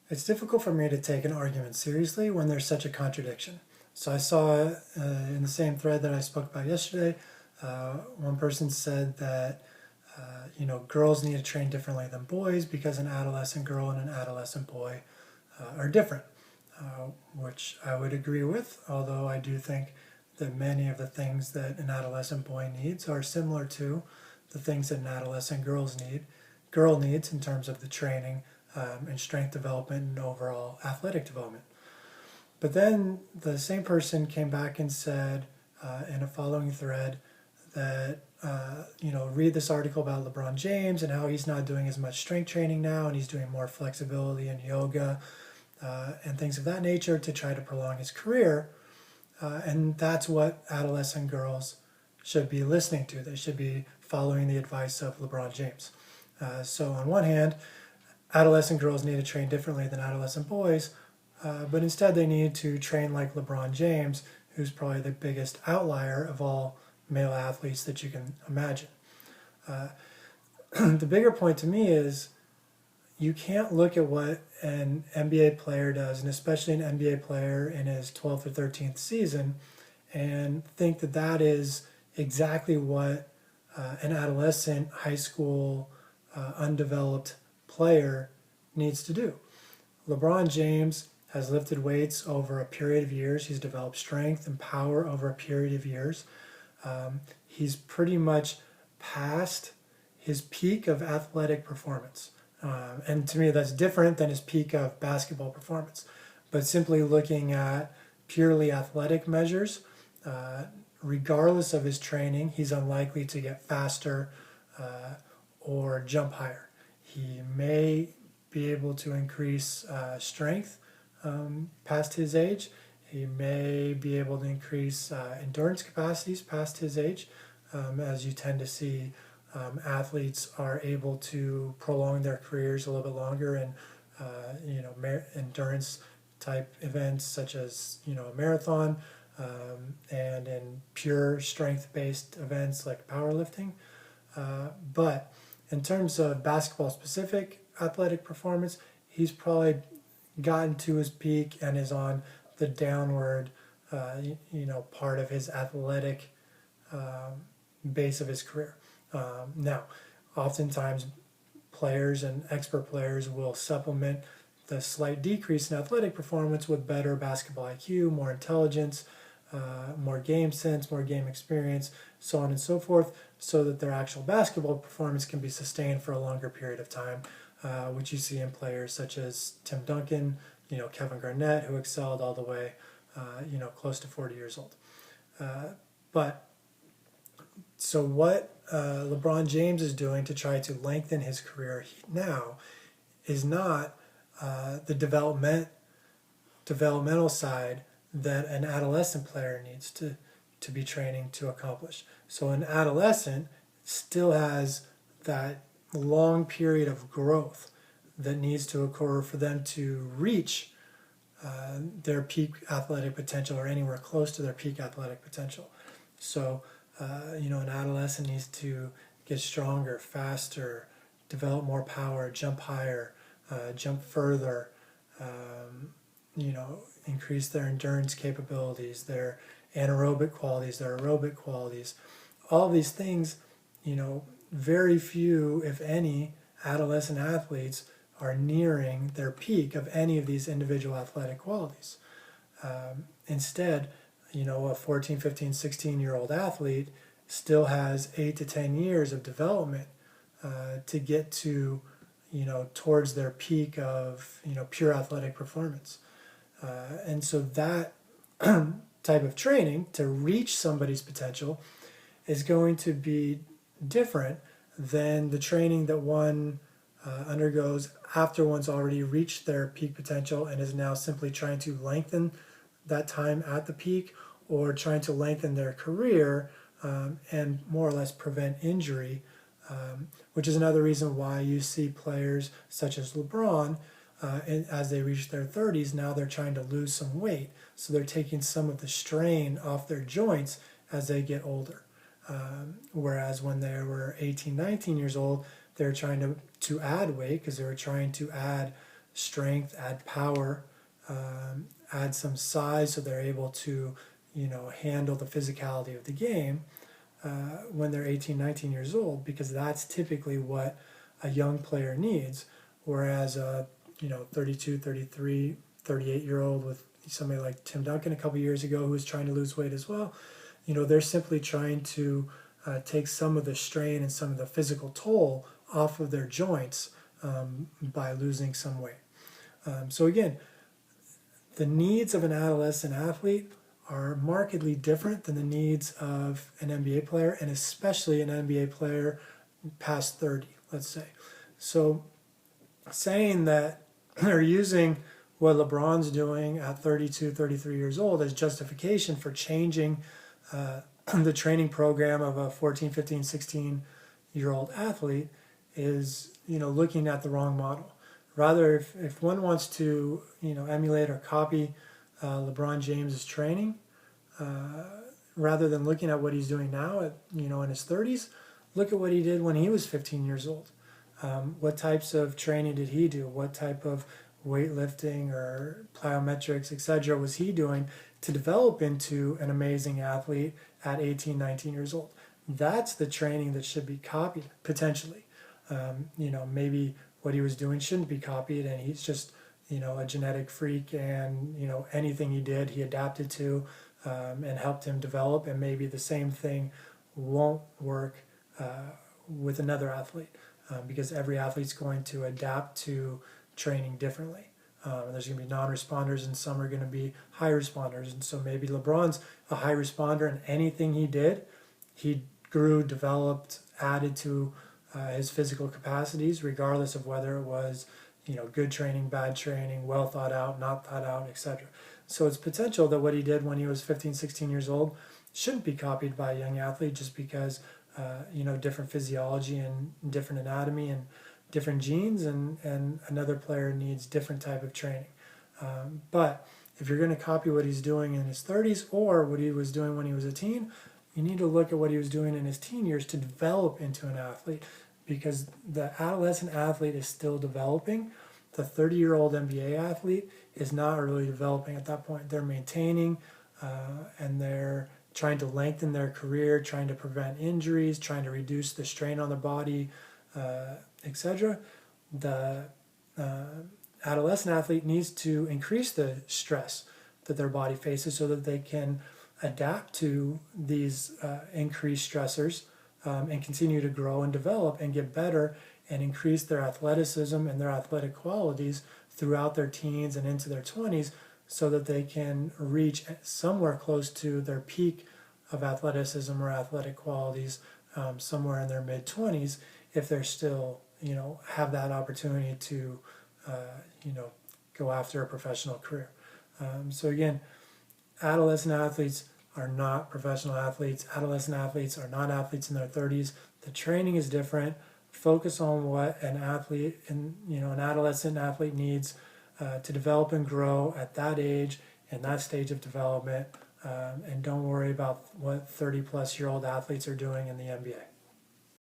It's difficult for me to take an argument seriously when there's such a contradiction. So I saw in the same thread that I spoke about yesterday, one person said that girls need to train differently than boys because an adolescent girl and an adolescent boy are different, which I would agree with. Although I do think that many of the things that an adolescent boy needs are similar to the things that an adolescent girl needs in terms of the training and strength development and overall athletic development. But then the same person came back and said in a following thread that, read this article about LeBron James and how he's not doing as much strength training now and he's doing more flexibility and yoga and things of that nature to try to prolong his career. And that's what adolescent girls should be listening to. They should be following the advice of LeBron James. So on one hand, adolescent girls need to train differently than adolescent boys, but instead they need to train like LeBron James, who's probably the biggest outlier of all male athletes that you can imagine. The bigger point to me is you can't look at what an NBA player does, and especially an NBA player in his 12th or 13th season, and think that that is exactly what an adolescent, high school, undeveloped player needs to do. LeBron James has lifted weights over a period of years. He's developed strength and power over a period of years. He's pretty much past his peak of athletic performance. And to me, that's different than his peak of basketball performance. But simply looking at purely athletic measures, regardless of his training, he's unlikely to get faster or jump higher. He may be able to increase strength past his age. He may be able to increase endurance capacities past his age, as you tend to see athletes are able to prolong their careers a little bit longer in endurance type events such as a marathon and in pure strength based events like powerlifting. But in terms of basketball specific athletic performance, he's probably gotten to his peak and is on the downward part of his athletic base of his career. Now, oftentimes players and expert players will supplement the slight decrease in athletic performance with better basketball IQ, more intelligence, more game sense, more game experience, so on and so forth, so that their actual basketball performance can be sustained for a longer period of time, which you see in players such as Tim Duncan, Kevin Garnett, who excelled all the way, close to 40 years old. So what LeBron James is doing to try to lengthen his career now is not the developmental side that an adolescent player needs to be training to accomplish. So an adolescent still has that long period of growth that needs to occur for them to reach their peak athletic potential or anywhere close to their peak athletic potential. So an adolescent needs to get stronger, faster, develop more power, jump higher, jump further, increase their endurance capabilities, their anaerobic qualities, their aerobic qualities. All these things, very few, if any, adolescent athletes are nearing their peak of any of these individual athletic qualities. Instead, a 14, 15, 16-year-old athlete still has 8 to 10 years of development to get to, towards their peak of, pure athletic performance. And so that type of training to reach somebody's potential is going to be different than the training that one undergoes after one's already reached their peak potential and is now simply trying to lengthen that time at the peak or trying to lengthen their career and more or less prevent injury, which is another reason why you see players such as LeBron, as they reach their 30s, now they're trying to lose some weight. So they're taking some of the strain off their joints as they get older. Whereas when they were 18, 19 years old, they were trying to add weight because they were trying to add strength, add power, add some size so they're able to, handle the physicality of the game when they're 18, 19 years old, because that's typically what a young player needs. Whereas a 32, 33, 38-year-old with somebody like Tim Duncan a couple years ago who was trying to lose weight as well, they're simply trying to take some of the strain and some of the physical toll off of their joints by losing some weight. So again, the needs of an adolescent athlete are markedly different than the needs of an NBA player, and especially an NBA player past 30, let's say. So saying that they're using what LeBron's doing at 32, 33 years old as justification for changing the training program of a 14, 15, 16-year-old athlete is, looking at the wrong model. Rather, if one wants to, emulate or copy LeBron James's training, rather than looking at what he's doing now at, in his 30s, look at what he did when he was 15 years old. What types of training did he do? What type of weightlifting or plyometrics, etc., was he doing to develop into an amazing athlete at 18, 19 years old? That's the training that should be copied, potentially. Maybe what he was doing shouldn't be copied, and he's just, a genetic freak, and, anything he did, he adapted to and helped him develop, and maybe the same thing won't work with another athlete because every athlete's going to adapt to training differently. And there's going to be non-responders, and some are going to be high responders. And so maybe LeBron's a high responder, and anything he did, he grew, developed, added to his physical capacities, regardless of whether it was, good training, bad training, well thought out, not thought out, etc. So it's potential that what he did when he was 15, 16 years old shouldn't be copied by a young athlete just because, different physiology and different anatomy and different genes, and another player needs different type of training. But if you're going to copy what he's doing in his 30s or what he was doing when he was a teen, you need to look at what he was doing in his teen years to develop into an athlete, because the adolescent athlete is still developing. The 30-year-old NBA athlete is not really developing at that point. They're maintaining and they're trying to lengthen their career, trying to prevent injuries, trying to reduce the strain on the body, etc. The adolescent athlete needs to increase the stress that their body faces so that they can adapt to these increased stressors and continue to grow and develop and get better and increase their athleticism and their athletic qualities throughout their teens and into their 20s so that they can reach somewhere close to their peak of athleticism or athletic qualities somewhere in their mid-20s if they're still, have that opportunity to, go after a professional career. So again, adolescent athletes are not professional athletes. Adolescent athletes are not athletes in their 30s. The training is different. Focus on what an athlete and an adolescent athlete needs to develop and grow at that age and that stage of development, and don't worry about what 30-plus-year-old athletes are doing in the NBA.